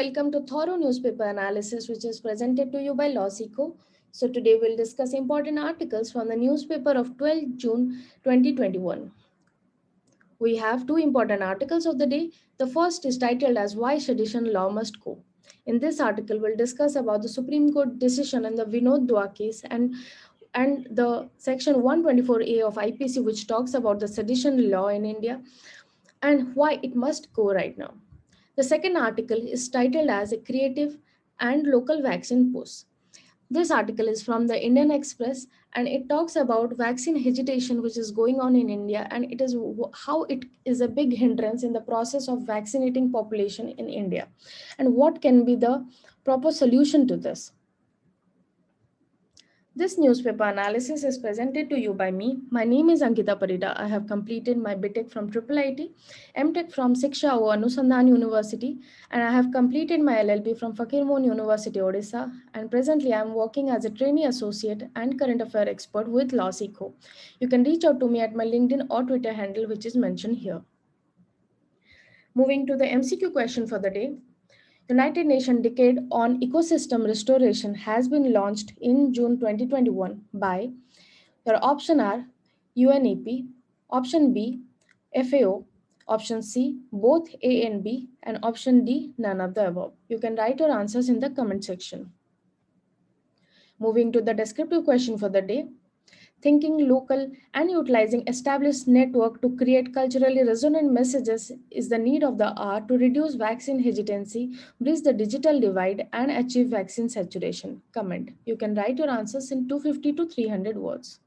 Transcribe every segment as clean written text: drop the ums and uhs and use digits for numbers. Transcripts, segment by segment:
welcome to thorough newspaper analysis, which is presented to you by LawSikho. So today we'll discuss important articles from the newspaper of 12th June 2021. We have two important articles of the day. The first is titled as Why Sedition Law Must Go. In this article, we'll discuss about the Supreme Court decision in the Vinod Dua case and the section 124A of IPC, which talks about the sedition law in India and why it must go right now. The second article is titled as a creative and local vaccine posts. This article is from the Indian Express and it talks about vaccine hesitation which is going on in India, and it is how it is a big hindrance in the process of vaccinating population in India and what can be the proper solution to this. This newspaper analysis is presented to you by me. My name is Ankita Parida. I have completed my BTech from IIIT, MTech from Shiksha Anusandhan University, and I have completed my LLB from Fakirmon University, Odisha. And presently, I am working as a trainee associate and current affair expert with LawSikho. You can reach out to me at my LinkedIn or Twitter handle, which is mentioned here. Moving to the MCQ question for the day. United Nations Decade on Ecosystem Restoration has been launched in June 2021 by your option are UNEP, option B, FAO, option C, both A and B, and option D, none of the above. You can write your answers in the comment section. Moving to the descriptive question for the day. Thinking local and utilizing established network to create culturally resonant messages is the need of the hour to reduce vaccine hesitancy, bridge the digital divide, and achieve vaccine saturation. Comment. You can write your answers in 250 to 300 words.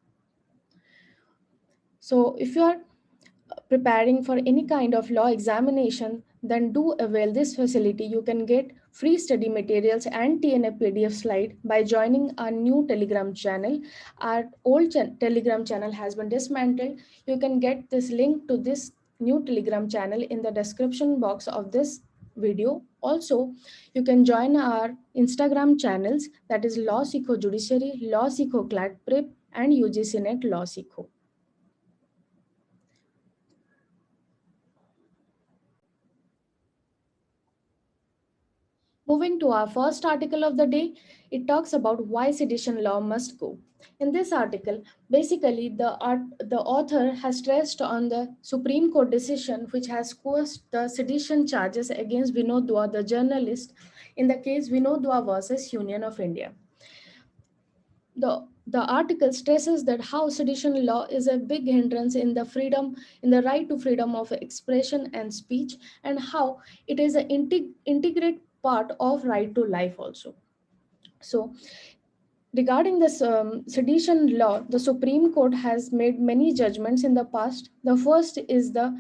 So if you are preparing for any kind of law examination, then do avail this facility. You can get free study materials and TNA PDF slide by joining our new Telegram channel. Our old Telegram channel has been dismantled. You can get this link to this new Telegram channel in the description box of this video. Also, you can join our Instagram channels, that is LawSikho Judiciary, LawSikho CLAT Prep, and UGC Net LawSikho. Moving to our first article of the day, it talks about why sedition law must go. In this article, basically the author has stressed on the Supreme Court decision which has quashed the sedition charges against Vinod Dua, the journalist, in the case Vinod Dua versus Union of India. The article stresses that how sedition law is a big hindrance in the right to freedom of expression and speech, and how it is an integrate part of right to life also. So regarding this sedition law, the Supreme Court has made many judgments in the past. The first is the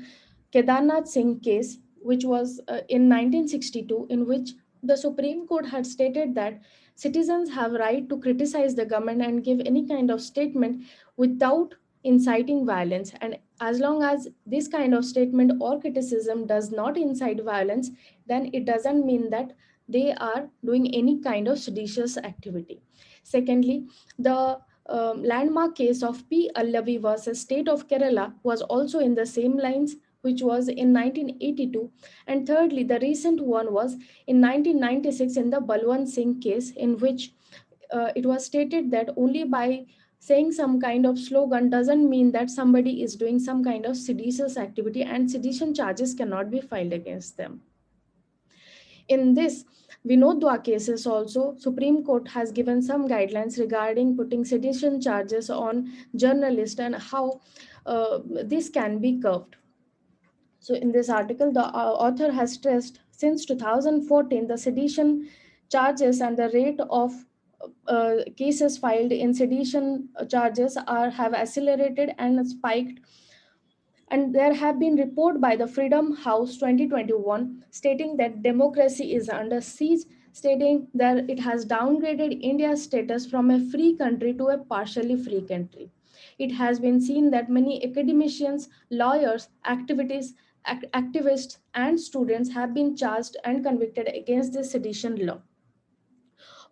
Kedarnath Singh case, which was in 1962, in which the Supreme Court had stated that citizens have right to criticize the government and give any kind of statement without inciting violence. And as long as this kind of statement or criticism does not incite violence, then it doesn't mean that they are doing any kind of seditious activity. Secondly, the landmark case of P. Allavi versus State of Kerala was also in the same lines, which was in 1982. And thirdly, the recent one was in 1996 in the Balwant Singh case, in which it was stated that only by saying some kind of slogan doesn't mean that somebody is doing some kind of seditious activity, and sedition charges cannot be filed against them. In this Vinod Dua cases also, Supreme Court has given some guidelines regarding putting sedition charges on journalists and how this can be curbed. So in this article, the author has stressed since 2014, the sedition charges and the rate of cases filed in sedition charges have accelerated and spiked. And there have been reports by the Freedom House 2021 stating that democracy is under siege, stating that it has downgraded India's status from a free country to a partially free country. It has been seen that many academicians, lawyers, activists, and students have been charged and convicted against this sedition law.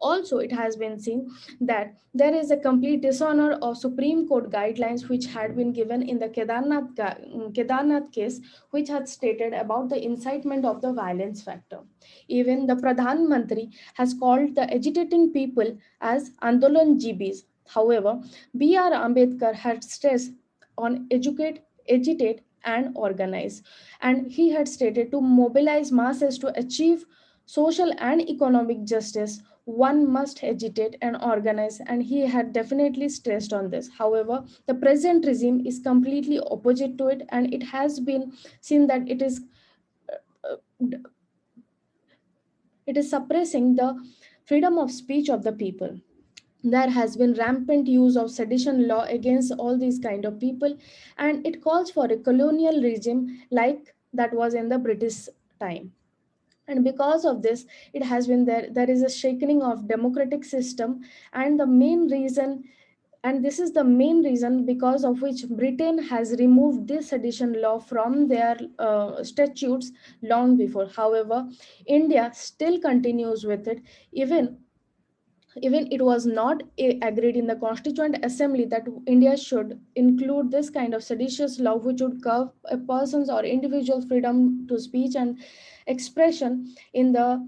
Also, it has been seen that there is a complete dishonor of Supreme Court guidelines which had been given in the Kedarnath case, which had stated about the incitement of the violence factor. Even the Pradhan Mantri has called the agitating people as Andolan Jibis. However, B.R. Ambedkar had stressed on educate, agitate, and organize. And he had stated to mobilize masses to achieve social and economic justice, one must agitate and organize, and he had definitely stressed on this. However, the present regime is completely opposite to it, and it has been seen that uh, it is suppressing the freedom of speech of the people. There has been rampant use of sedition law against all these kind of people, and it calls for a colonial regime like that was in the British time. And because of this, it has been there is a shaking of democratic system. And the main reason, and this is the main reason because of which Britain has removed this sedition law from their statutes long before. However, India still continues with it. Even even it was not agreed in the Constituent Assembly that India should include this kind of seditious law, which would curb a person's or individual freedom to speech and expression in the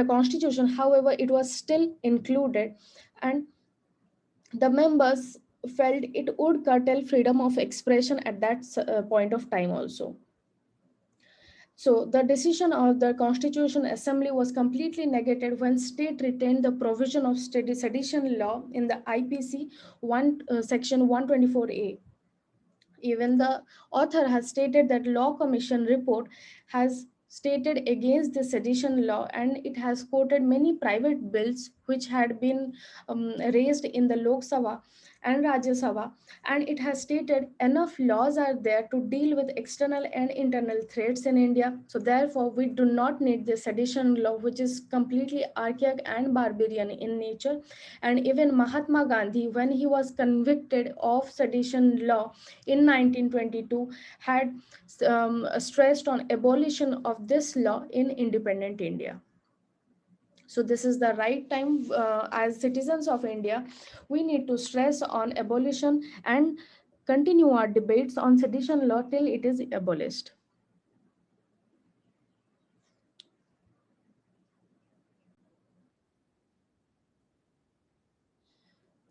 Constitution. However, it was still included, and the members felt it would curtail freedom of expression at that point of time also. So the decision of the Constitution Assembly was completely negated when state retained the provision of sedition law in the IPC section 124A. Even the author has stated that Law Commission report has stated against the sedition law, and it has quoted many private bills which had been raised in the Lok Sabha and Rajya Sabha, and it has stated enough laws are there to deal with external and internal threats in India. So therefore, we do not need the sedition law, which is completely archaic and barbarian in nature. And even Mahatma Gandhi, when he was convicted of sedition law in 1922, had stressed on abolition of this law in independent India. So this is the right time, as citizens of India, we need to stress on abolition and continue our debates on sedition law till it is abolished.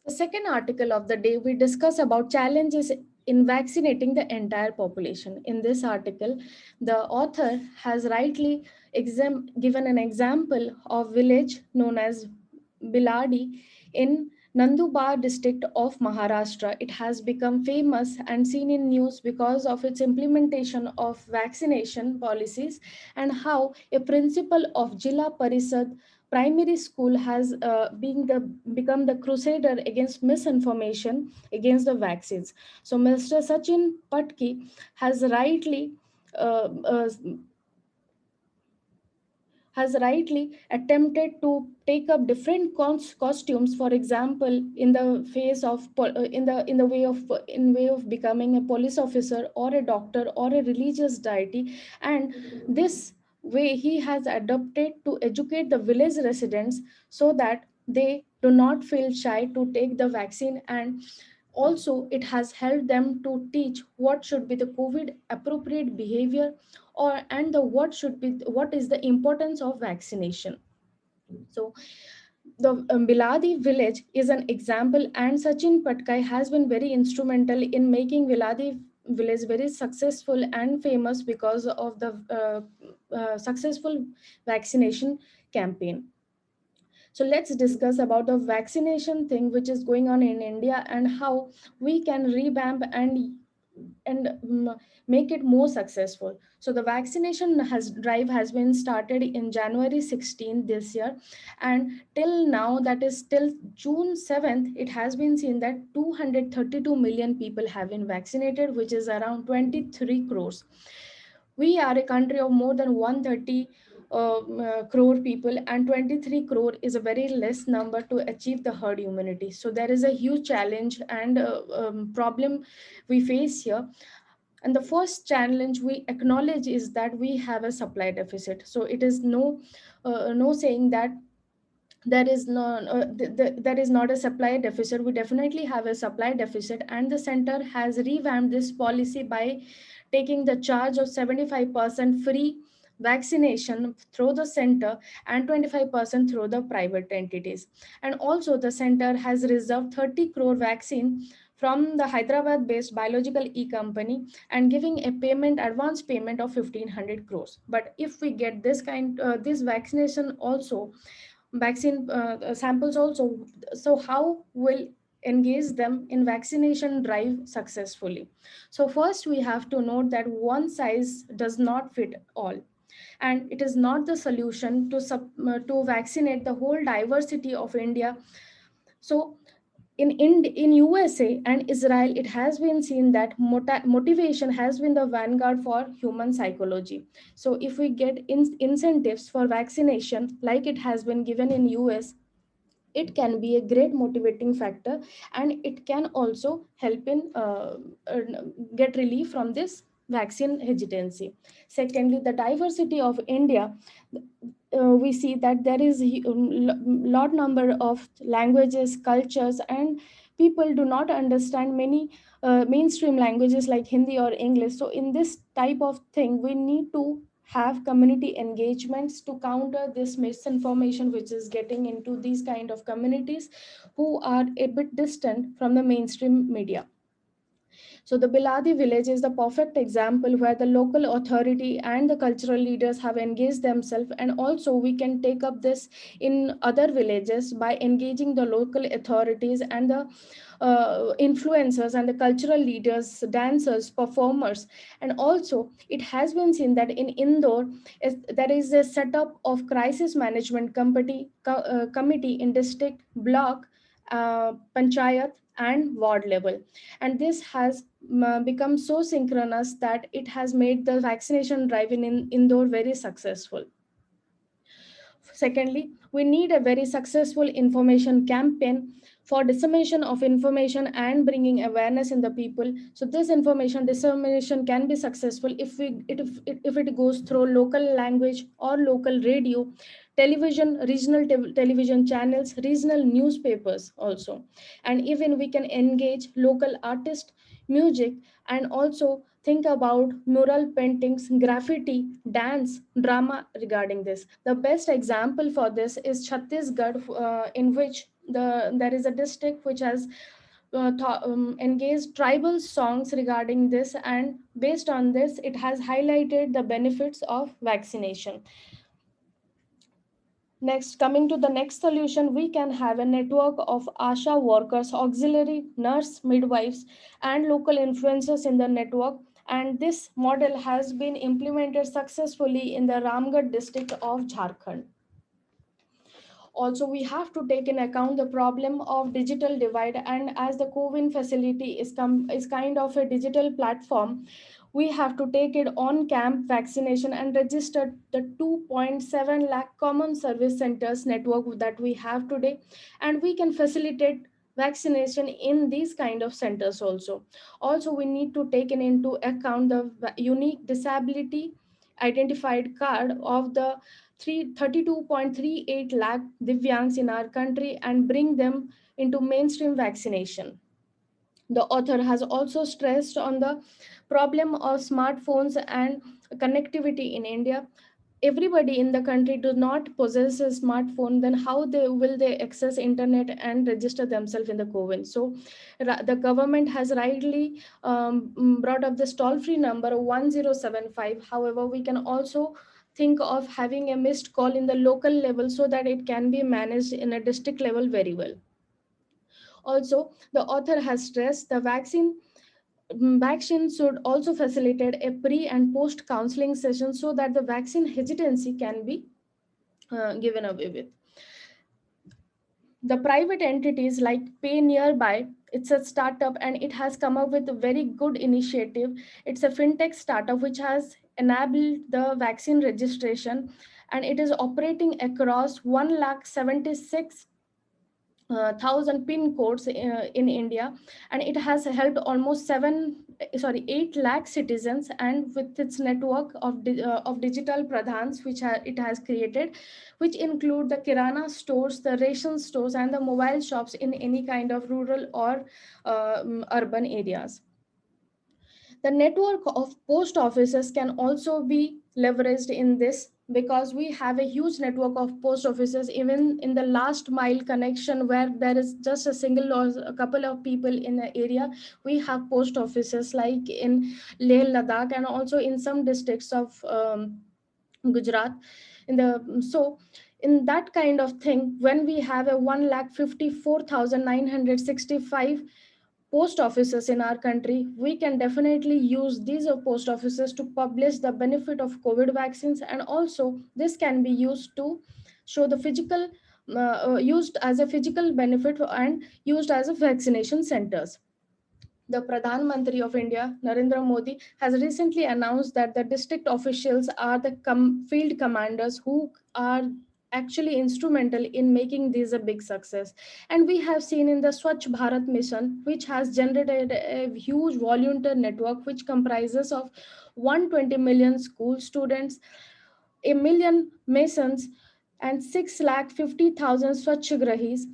The second article of the day, we discuss about challenges in vaccinating the entire population. In this article, the author has rightly given an example of village known as Biladi in Nandurbar district of Maharashtra. It has become famous and seen in news because of its implementation of vaccination policies, and how a principal of Jilla Parishad primary school has become the crusader against misinformation against the vaccines. So Mr. Sachin Patki has uh, uh, rightly attempted to take up different costumes, for example in the face of in way of becoming a police officer or a doctor or a religious deity. And this way he has adopted to educate the village residents so that they do not feel shy to take the vaccine. And also, it has helped them to teach what should be the COVID appropriate behavior, or and the what is the importance of vaccination. So the Biladi village is an example, and Sachin Patkai has been very instrumental in making Biladi village very successful and famous because of the successful vaccination campaign. So let's discuss about the vaccination thing which is going on in India, and how we can revamp and make it more successful. So the vaccination drive has been started in January 16 this year, and till now, that is till June 7th, it has been seen that 232 million people have been vaccinated, which is around 23 crores. We are a country of more than 130 crore people, and 23 crore is a very less number to achieve the herd immunity. So there is a huge challenge and problem we face here. And the first challenge we acknowledge is that we have a supply deficit. So it is no saying that there is no there is not a supply deficit. We definitely have a supply deficit, and the center has revamped this policy by taking the charge of 75% free vaccination through the center and 25% through the private entities. And also the center has reserved 30 crore vaccine from the Hyderabad based biological e company and giving a payment advance payment of 1500 crores. But if we get this vaccination also, vaccine samples also, so how will engage them in vaccination drive successfully? So first we have to note that one size does not fit all, and it is not the solution to vaccinate the whole diversity of India. So in USA and Israel, it has been seen that motivation has been the vanguard for human psychology. So if we get incentives for vaccination like it has been given in US, it can be a great motivating factor, and it can also help in uh, get relief from this vaccine hesitancy. Secondly, the diversity of India, we see that there is lot number of languages, cultures, and people do not understand many mainstream languages like Hindi or English. So in this type of thing, we need to have community engagements to counter this misinformation which is getting into these kind of communities who are a bit distant from the mainstream media. So the Biladi village is the perfect example where the local authority and the cultural leaders have engaged themselves, and also we can take up this in other villages by engaging the local authorities and the influencers and the cultural leaders, dancers, performers. And also it has been seen that in Indore there is a setup of crisis management committee in district, block, panchayat and ward level, and this has become so synchronous that it has made the vaccination drive in Indore very successful. Secondly, we need a very successful information campaign for dissemination of information and bringing awareness in the people. So this information dissemination can be successful if it goes through local language or local radio, television, regional television channels, regional newspapers also. And even we can engage local artists, music, and also think about mural paintings, graffiti, dance, drama regarding this. The best example for this is Chhattisgarh, in which there is a district which has engaged tribal songs regarding this, and based on this, it has highlighted the benefits of vaccination. Next, coming to the next solution, we can have a network of ASHA workers, auxiliary nurse, midwives, and local influencers in the network. And this model has been implemented successfully in the Ramgarh district of Jharkhand. Also, we have to take in account the problem of digital divide, and as the COVID facility is kind of a digital platform, we have to take it on camp vaccination and register the 2.7 lakh common service centers network that we have today, and we can facilitate vaccination in these kind of centers also. Also, we need to take into account the unique disability identified card of the 32.38 lakh Divyangs in our country and bring them into mainstream vaccination. The author has also stressed on the problem of smartphones and connectivity in India. Everybody in the country do not possess a smartphone, then how will they access internet and register themselves in the COVID? So the government has rightly brought up this toll free number 1075. However, we can also think of having a missed call in the local level so that it can be managed in a district level very well. Also, the author has stressed the vaccine should also facilitate a pre and post counseling session so that the vaccine hesitancy can be given away with. The private entities like Pay Nearby, it's a startup and it has come up with a very good initiative. It's a fintech startup which has enabled the vaccine registration, and it is operating across 1 lakh 76 thousand pin codes in India, and it has helped almost 8 lakh citizens, and with its network of digital pradhans it has created, which include the kirana stores, the ration stores, and the mobile shops in any kind of rural or urban areas. The network of post offices can also be leveraged in this, because we have a huge network of post offices even in the last mile connection, where there is just a single or a couple of people in the area. We have post offices like in Leh Ladakh, and also in some districts of Gujarat. In that kind of thing, when we have a 1,54,965 post offices in our country, we can definitely use these post offices to publish the benefit of COVID vaccines, and also this can be used to show the physical, used as a physical benefit and used as a vaccination centers. The Pradhan Mantri of India, Narendra Modi, has recently announced that the district officials are the field commanders who are actually instrumental in making this a big success. And we have seen in the Swachh Bharat mission, which has generated a huge volunteer network which comprises of 120 million school students, a million masons, and 6,50,000 Swachhagrahis,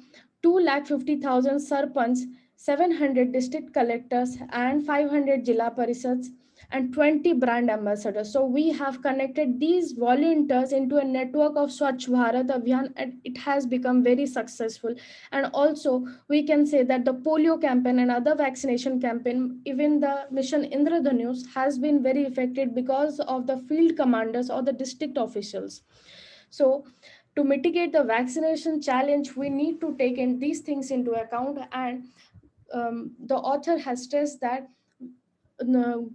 2,50,000 sarpants, 700 district collectors, and 500 Jilla Parishads, and 20 brand ambassadors. So we have connected these volunteers into a network of Swachh Bharat Abhiyan, and it has become very successful. And also we can say that the polio campaign and other vaccination campaign, even the mission Indradhanush, has been very effective because of the field commanders or the district officials. So to mitigate the vaccination challenge, we need to take in these things into account. And the author has stressed that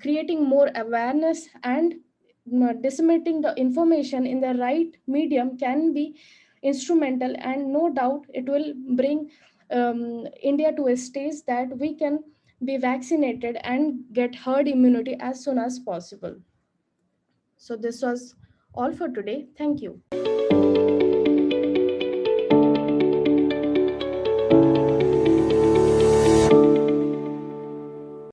creating more awareness and disseminating the information in the right medium can be instrumental, and no doubt it will bring India to a stage that we can be vaccinated and get herd immunity as soon as possible. So this was all for today. Thank you.